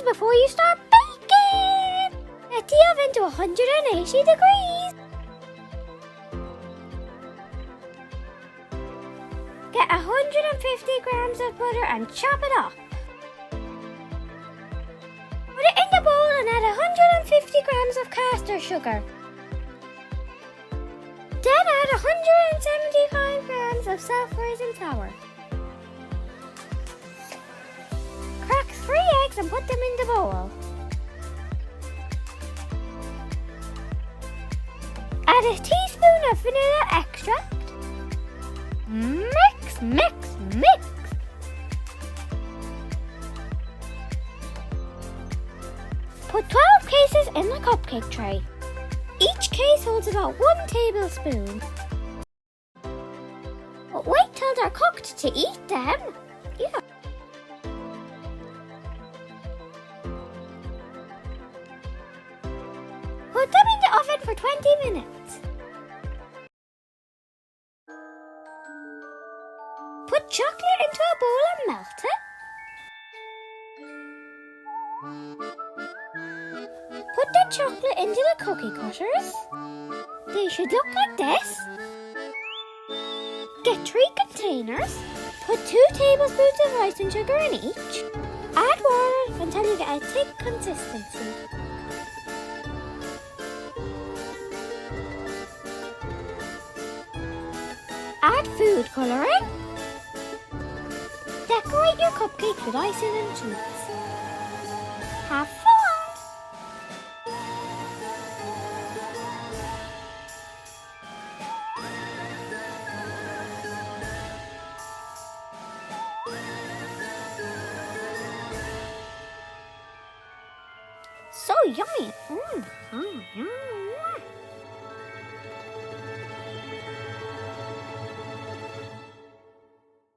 before you start baking. Set the oven to 180 degrees. Get 150 grams of butter and chop it up. Put it in the bowl and add 150 grams of caster sugar. Then add 175 grams of self-raising flour. Crack 3 eggs and put them in the bowl. Add a teaspoon of vanilla extract. Mix, mix, mix. Put 12 cases in the cupcake tray. Each case holds about 1 tablespoon. But wait till they're cooked to eat them. Yeah. Put them in the oven for 20 minutes. Put chocolate into a bowl and melt it. Put the chocolate into the cookie cutters. They should look like this. Get 3 containers. Put 2 tablespoons of icing sugar in each. Add water until you get a thick consistency. Add food colouring. Decorate your cupcake with icing and treats. Have fun! So yummy! Yum.